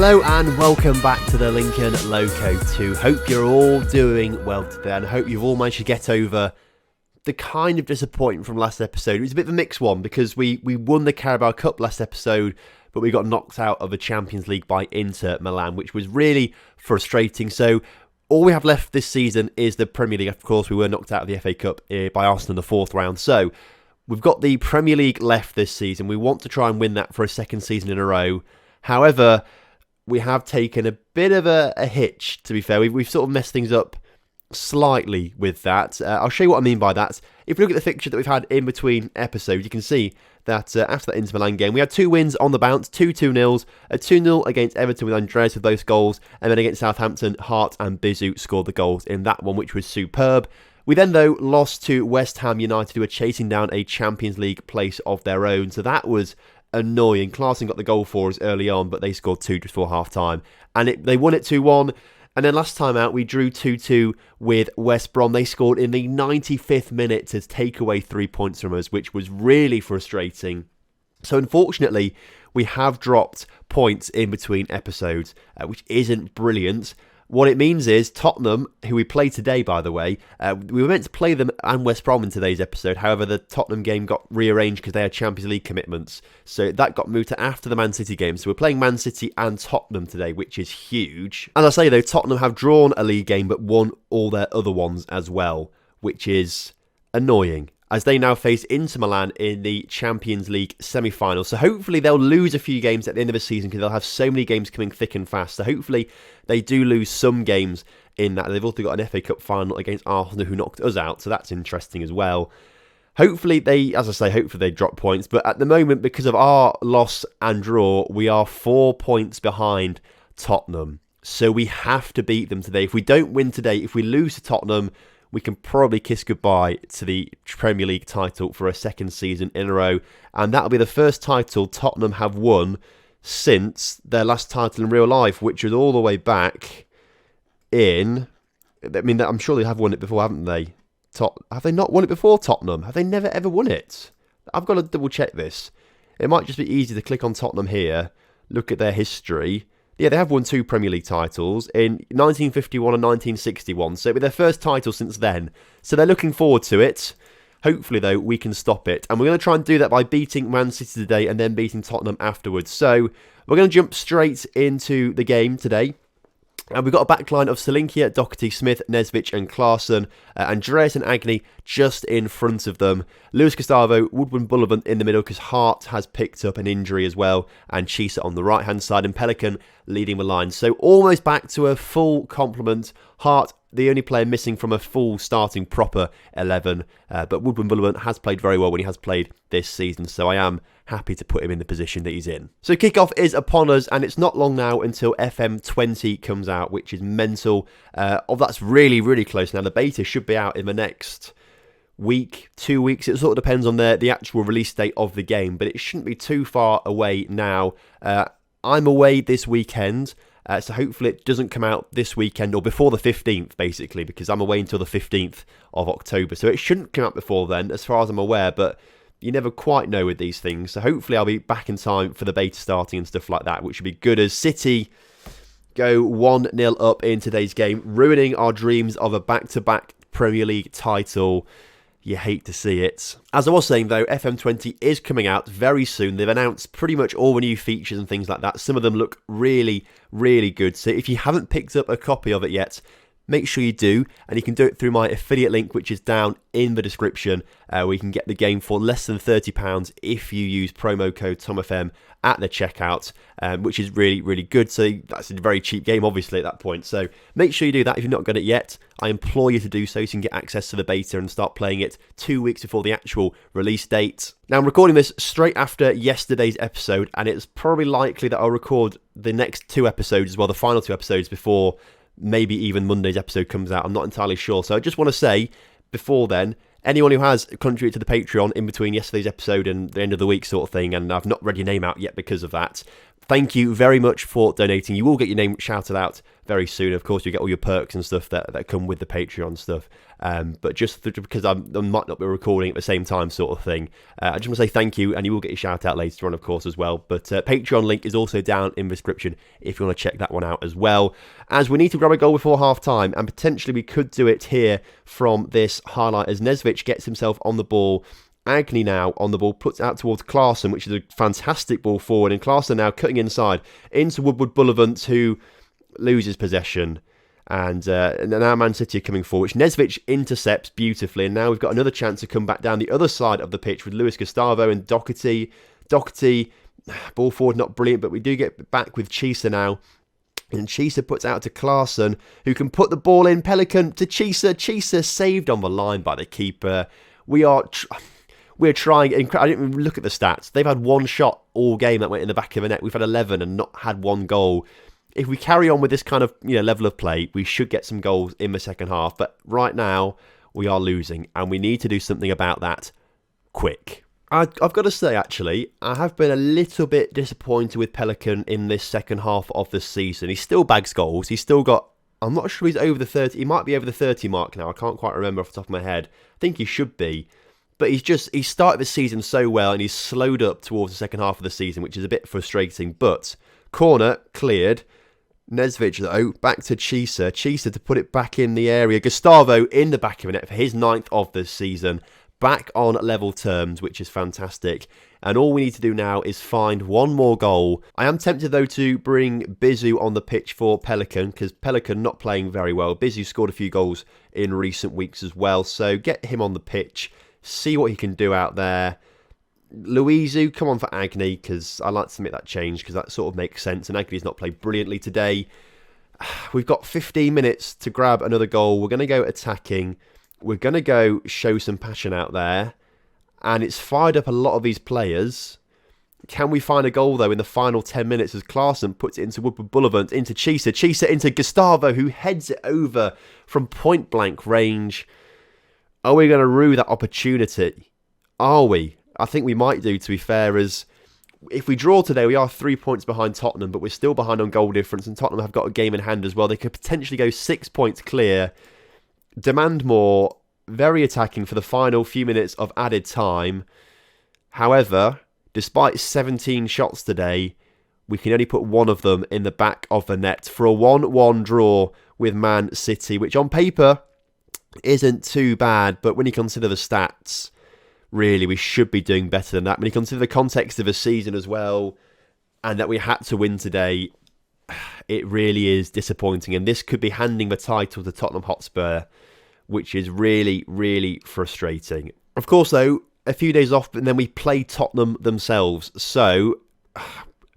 Hello and welcome back to the Lincoln Loco 2. Hope you're all doing well today and hope you've all managed to get over the kind of disappointment from last episode. It was a bit of a mixed one because we won the Carabao Cup last episode, but we got knocked out of the Champions League by Inter Milan, which was really frustrating. So all we have left this season is the Premier League. Of course, we were knocked out of the FA Cup by Arsenal in the fourth round. So we've got the Premier League left this season. We want to try and win that for a second season in a row. However, we have taken a bit of a hitch, to be fair. We've sort of messed things up slightly with that. I'll show you what I mean by that. If you look at the fixture that we've had in between episodes, you can see that after that Inter Milan game, we had 2 wins on the bounce, 2-2-0s, a 2-0 against Everton with Andreas with both goals, and then against Southampton, Hart and Bizu scored the goals in that one, which was superb. We then, though, lost to West Ham United, who were chasing down a Champions League place of their own, so that was annoying. Klaassen got the goal for us early on, but they scored 2 just before half-time. And they won it 2-1. And then last time out, we drew 2-2 with West Brom. They scored in the 95th minute to take away 3 points from us, which was really frustrating. So unfortunately, we have dropped points in between episodes, which isn't brilliant. What it means is Tottenham, who we play today, by the way, we were meant to play them and West Brom in today's episode. However, the Tottenham game got rearranged because they had Champions League commitments. So that got moved to after the Man City game. So we're playing Man City and Tottenham today, which is huge. As I say, though, Tottenham have drawn a league game but won all their other ones as well, which is annoying, as they now face Inter Milan in the Champions League semi-final. So hopefully they'll lose a few games at the end of the season because they'll have so many games coming thick and fast. So hopefully they do lose some games in that. They've also got an FA Cup final against Arsenal, who knocked us out, so that's interesting as well. Hopefully they drop points. But at the moment, because of our loss and draw, we are 4 points behind Tottenham. So we have to beat them today. If we don't win today, if we lose to Tottenham, we can probably kiss goodbye to the Premier League title for a second season in a row. And that'll be the first title Tottenham have won since their last title in real life, which was all the way back in... I mean, I'm sure they have won it before, haven't they? Have they not won it before, Tottenham? Have they never ever won it? I've got to double check this. It might just be easy to click on Tottenham here, look at their history. Yeah, they have won 2 Premier League titles in 1951 and 1961, so it'll be their first title since then. So they're looking forward to it. Hopefully, though, we can stop it. And we're going to try and do that by beating Man City today and then beating Tottenham afterwards. So we're going to jump straight into the game today. And we've got a backline of Solinkia, Doherty, Smith, Nesvich and Klaassen. Andreas and Agni just in front of them. Luis Gustavo, Woodward, Bullivant in the middle because Hart has picked up an injury as well. And Chisa on the right-hand side and Pelican leading the line. So almost back to a full complement. Hart, the only player missing from a full starting proper 11. But Woodward Bullivant has played very well when he has played this season. So I am happy to put him in the position that he's in. So kickoff is upon us, and it's not long now until FM20 comes out, which is mental. That's really, really close now. The beta should be out in the next week, 2 weeks. It sort of depends on the actual release date of the game, but it shouldn't be too far away now. I'm away this weekend, so hopefully it doesn't come out this weekend or before the 15th, basically, because I'm away until the 15th of October. So it shouldn't come out before then, as far as I'm aware, but you never quite know with these things. So hopefully I'll be back in time for the beta starting and stuff like that, which would be good as City go 1-0 up in today's game, ruining our dreams of a back-to-back Premier League title. You hate to see it. As I was saying, though, FM20 is coming out very soon. They've announced pretty much all the new features and things like that. Some of them look really, really good. So if you haven't picked up a copy of it yet, make sure you do, and you can do it through my affiliate link, which is down in the description, where you can get the game for less than £30 if you use promo code TomFM at the checkout, which is really, really good. So that's a very cheap game, obviously, at that point. So make sure you do that if you've not got it yet. I implore you to do so you can get access to the beta and start playing it 2 weeks before the actual release date. Now, I'm recording this straight after yesterday's episode, and it's probably likely that I'll record the next 2 episodes as well, the final 2 episodes, before maybe even Monday's episode comes out. I'm not entirely sure. So I just want to say, before then, anyone who has contributed to the Patreon in between yesterday's episode and the end of the week sort of thing, and I've not read your name out yet because of that, thank you very much for donating. You will get your name shouted out very soon. Of course, you get all your perks and stuff that come with the Patreon stuff. But just because I might not be recording at the same time sort of thing, I just want to say thank you, and you will get your shout out later on, of course, as well. But Patreon link is also down in the description if you want to check that one out as well. As we need to grab a goal before half-time, and potentially we could do it here from this highlight as Nesvich gets himself on the ball. Agnew now on the ball, puts out towards Klaassen, which is a fantastic ball forward, and Klaassen now cutting inside into Woodward Bullivant, who loses possession. And now Man City are coming forward, which Nesvich intercepts beautifully, and now we've got another chance to come back down the other side of the pitch with Luis Gustavo and Doherty. Doherty, ball forward, not brilliant, but we do get back with Chisa now. And Chisa puts out to Klaassen, who can put the ball in. Pelican to Chisa. Chisa saved on the line by the keeper. We're trying. I didn't even look at the stats. They've had one shot all game that went in the back of the net. We've had 11 and not had one goal. If we carry on with this kind of level of play, we should get some goals in the second half. But right now, we are losing, and we need to do something about that quick. I've got to say, actually, I have been a little bit disappointed with Pelican in this second half of the season. He still bags goals. He's still got... I'm not sure he's over the 30... He might be over the 30 mark now. I can't quite remember off the top of my head. I think he should be. But he started the season so well, and he's slowed up towards the second half of the season, which is a bit frustrating. But corner cleared. Nesvich, though, back to Chisa. Chisa to put it back in the area. Gustavo in the back of the net for his 9th of the season. Back on level terms, which is fantastic. And all we need to do now is find one more goal. I am tempted, though, to bring Bizu on the pitch for Pelican, because Pelican not playing very well. Bizu scored a few goals in recent weeks as well. So get him on the pitch. See what he can do out there. Luizu, come on for Agnew, because I like to make that change, because that sort of makes sense. And Agnew's not played brilliantly today. We've got 15 minutes to grab another goal. We're going to go attacking. We're going to go show some passion out there. And it's fired up a lot of these players. Can we find a goal, though, in the final 10 minutes as Klaassen puts it into Woodward Bullivant, into Chisa. Chisa into Gustavo, who heads it over from point-blank range. Are we going to rue that opportunity? Are we? I think we might do, to be fair, as if we draw today, we are 3 points behind Tottenham, but we're still behind on goal difference, and Tottenham have got a game in hand as well. They could potentially go 6 points clear, demand more, very attacking for the final few minutes of added time. However, despite 17 shots today, we can only put one of them in the back of the net for a 1-1 draw with Man City, which on paper isn't too bad, but when you consider the stats, really, we should be doing better than that. When you consider the context of the season as well, and that we had to win today, it really is disappointing. And this could be handing the title to Tottenham Hotspur, which is really, really frustrating. Of course, though, a few days off, and then we play Tottenham themselves. So,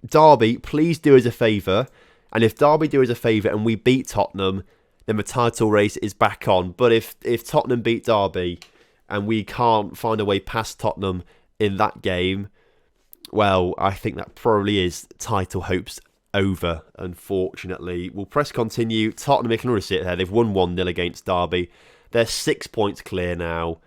Derby, please do us a favour. And if Derby do us a favour and we beat Tottenham, then the title race is back on. But if Tottenham beat Derby and we can't find a way past Tottenham in that game, well, I think that probably is title hopes over, unfortunately. We'll press continue. Tottenham, you can already see it there. They've won 1-0 against Derby. They're 6 points clear now.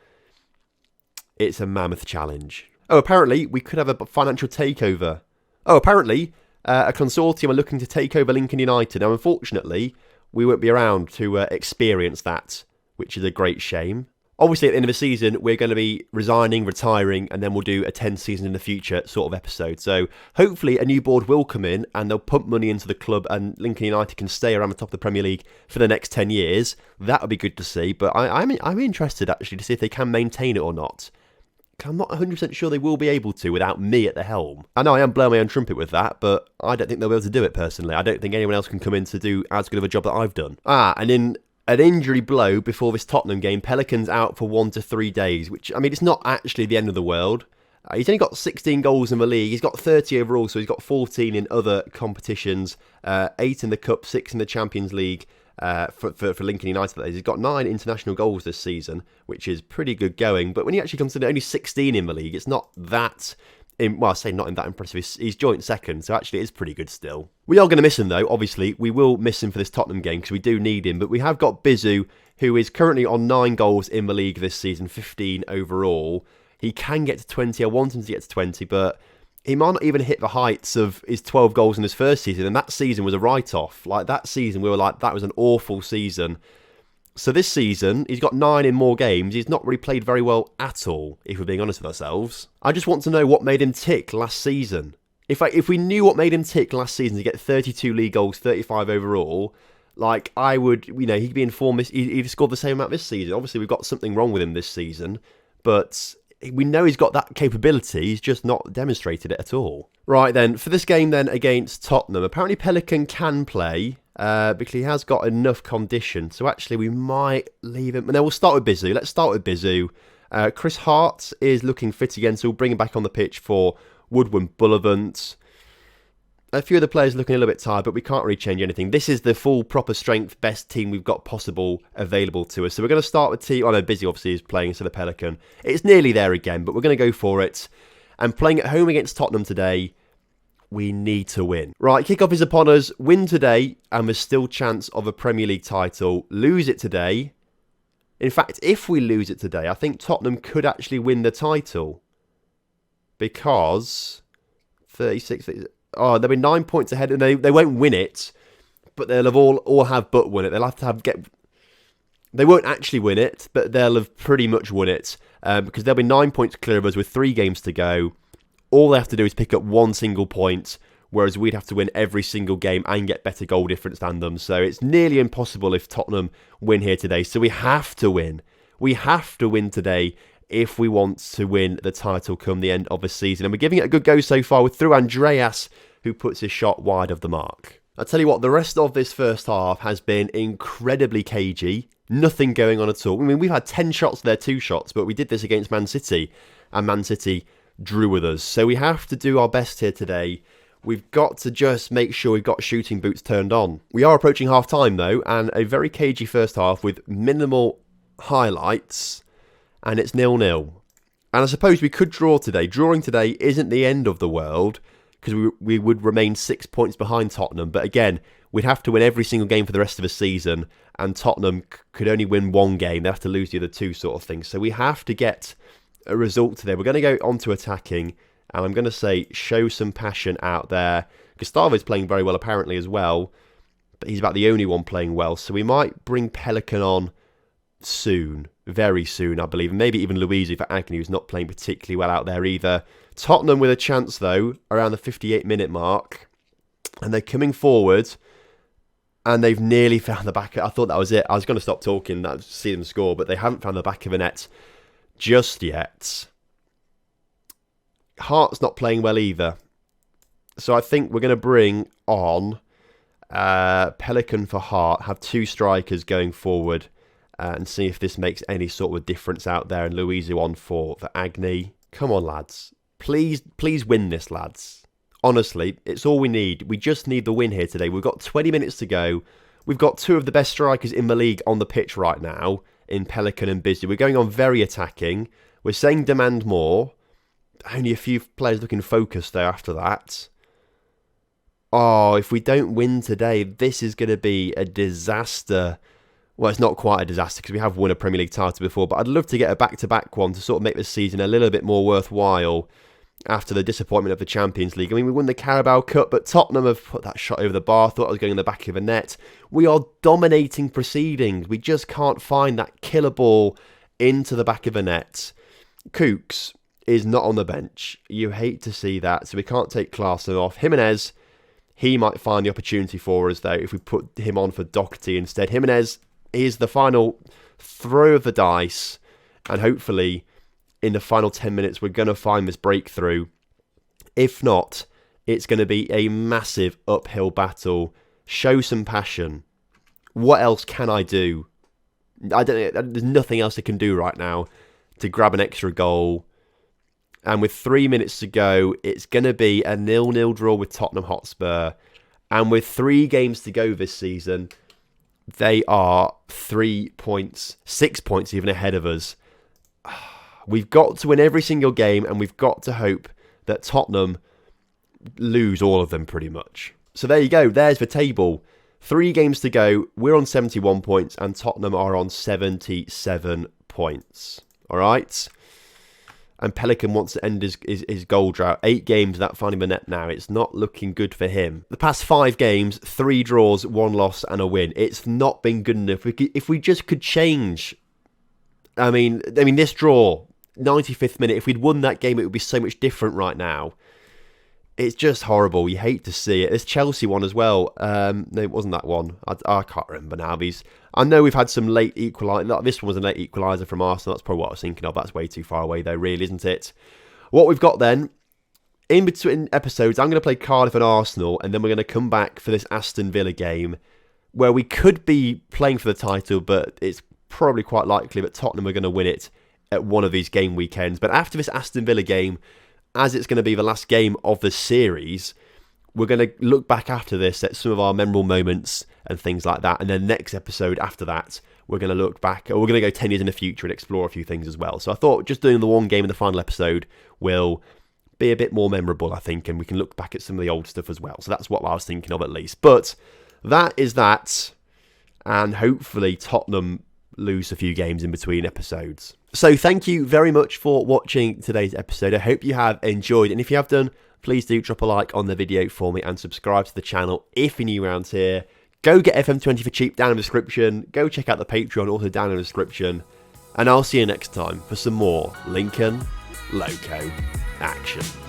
It's a mammoth challenge. Oh, apparently we could have a financial takeover. Oh, apparently a consortium are looking to take over Lincoln United. Now, unfortunately, we won't be around to experience that, which is a great shame. Obviously, at the end of the season, we're going to be resigning, retiring, and then we'll do a 10 season in the future sort of episode. So hopefully a new board will come in and they'll pump money into the club and Lincoln United can stay around the top of the Premier League for the next 10 years. That would be good to see. But I'm interested, actually, to see if they can maintain it or not. I'm not 100% sure they will be able to without me at the helm. I know I am blowing my own trumpet with that, but I don't think they'll be able to do it personally. I don't think anyone else can come in to do as good of a job that I've done. And in an injury blow before this Tottenham game, Pelicans out for 1 to 3 days, which, I mean, it's not actually the end of the world. He's only got 16 goals in the league. He's got 30 overall, so he's got 14 in other competitions, 8 in the Cup, 6 in the Champions League. For Lincoln United, he's got 9 international goals this season, which is pretty good going. But when you actually consider only 16 in the league, it's not that. Well, I say not in that impressive. He's joint second, so actually it is pretty good still. We are going to miss him though. Obviously, we will miss him for this Tottenham game because we do need him. But we have got Bizu, who is currently on 9 goals in the league this season, 15 overall. He can get to 20. I want him to get to 20, but he might not even hit the heights of his 12 goals in his first season, and that season was a write-off. Like, that season, we were like, that was an awful season. So this season, he's got 9 in more games. He's not really played very well at all, if we're being honest with ourselves. I just want to know what made him tick last season. If we knew what made him tick last season to get 32 league goals, 35 overall, like, I would, he'd be informed he'd scored the same amount this season. Obviously, we've got something wrong with him this season, but we know he's got that capability. He's just not demonstrated it at all. Right then, for this game then against Tottenham, apparently Pelican can play because he has got enough condition. So actually, we might leave him. No, we'll start with Bizu. Let's start with Bizu. Chris Hart is looking fit again, so we'll bring him back on the pitch for Woodward Bullivant. A few of the players looking a little bit tired, but we can't really change anything. This is the full proper strength, best team we've got possible available to us. So we're going to start with team. Oh no, Busy obviously is playing instead of Pelican. It's nearly there again, but we're going to go for it. And playing at home against Tottenham today, we need to win. Right, kickoff is upon us. Win today, and there's still chance of a Premier League title. Lose it today. In fact, if we lose it today, I think Tottenham could actually win the title. Because 36... Oh, they'll be 9 points ahead, and they won't win it, but they'll have all have but won it. They'll have to They won't actually win it, but they'll have pretty much won it because they'll be 9 points clear of us with 3 games to go. All they have to do is pick up 1 single point, whereas we'd have to win every single game and get better goal difference than them. So it's nearly impossible if Tottenham win here today. So we have to win. We have to win today if we want to win the title come the end of the season. And we're giving it a good go so far with through Andreas, who puts his shot wide of the mark. I'll tell you what, the rest of this first half has been incredibly cagey. Nothing going on at all. I mean, we've had 10 shots there, 2 shots, but we did this against Man City, and Man City drew with us. So we have to do our best here today. We've got to just make sure we've got shooting boots turned on. We are approaching half-time, though, and a very cagey first half with minimal highlights, and it's 0-0. And I suppose we could draw today. Drawing today isn't the end of the world, because we would remain 6 points behind Tottenham. But again, we'd have to win every single game for the rest of the season, and Tottenham could only win 1 game. They have to lose the other 2 sort of things. So we have to get a result today. We're going to go on to attacking, and I'm going to say show some passion out there. Gustavo's playing very well apparently as well, but he's about the only one playing well. So we might bring Pelican on soon, very soon, I believe. Maybe even Luizu for Agnew, who's not playing particularly well out there either. Tottenham with a chance, though, around the 58-minute mark. And they're coming forward, and they've nearly found the back. I thought that was it. I was going to stop talking, see them score, but they haven't found the back of the net just yet. Hart's not playing well either. So I think we're going to bring on Pelican for Hart, have 2 strikers going forward, and see if this makes any sort of difference out there. And Luizu on for Agnew. Come on, lads. Please win this, lads. Honestly, it's all we need. We just need the win here today. We've got 20 minutes to go. We've got 2 of the best strikers in the league on the pitch right now, in Pelican and Bizu. We're going on very attacking. We're saying demand more. Only a few players looking focused, though, after that. Oh, if we don't win today, this is going to be a disaster. Well, it's not quite a disaster because we have won a Premier League title before, but I'd love to get a back-to-back one to sort of make this season a little bit more worthwhile after the disappointment of the Champions League. I mean, we won the Carabao Cup, but Tottenham have put that shot over the bar. Thought I was going in the back of the net. We are dominating proceedings. We just can't find that killer ball into the back of the net. Kooks is not on the bench. You hate to see that, so we can't take Klaassen off. Jimenez, he might find the opportunity for us, though, if we put him on for Doherty instead. Jimenez is the final throw of the dice, and hopefully in the final 10 minutes we're going to find this breakthrough. If not, it's going to be a massive uphill battle. Show some passion. What else can I do? There's nothing else I can do right now to grab an extra goal. And with 3 minutes to go, it's going to be a 0-0 draw with Tottenham Hotspur. And with 3 games to go this season, they are 3 points, 6 points even ahead of us. We've got to win every single game, and we've got to hope that Tottenham lose all of them pretty much. So there you go. There's the table. 3 games to go. We're on 71 points, and Tottenham are on 77 points. All right. And Pelican wants to end his goal drought. 8 games without finding the net now. It's not looking good for him. The past 5 games, 3 draws, 1 loss and a win. It's not been good enough. If we just could change... I mean, this draw, 95th minute, if we'd won that game, it would be so much different right now. It's just horrible. You hate to see it. There's Chelsea one as well. No, it wasn't that one. I can't remember now. I know we've had some late equaliser. This one was a late equaliser from Arsenal. That's probably what I was thinking of. That's way too far away though, really, isn't it? What we've got then, in between episodes, I'm going to play Cardiff and Arsenal, and then we're going to come back for this Aston Villa game, where we could be playing for the title, but it's probably quite likely that Tottenham are going to win it at one of these game weekends. But after this Aston Villa game, as it's going to be the last game of the series, we're going to look back after this at some of our memorable moments and things like that. And then next episode after that, we're going to look back, or we're going to go 10 years in the future and explore a few things as well. So I thought just doing the one game in the final episode will be a bit more memorable, I think, and we can look back at some of the old stuff as well. So that's what I was thinking of at least. But that is that, and hopefully Tottenham lose a few games in between episodes. So thank you very much for watching today's episode. I hope you have enjoyed, and if you have done, please do drop a like on the video for me and subscribe to the channel if you're new around here. Go get FM20 for cheap down in the description. Go check out the Patreon also down in the description, and I'll see you next time for some more Lincoln Loco action.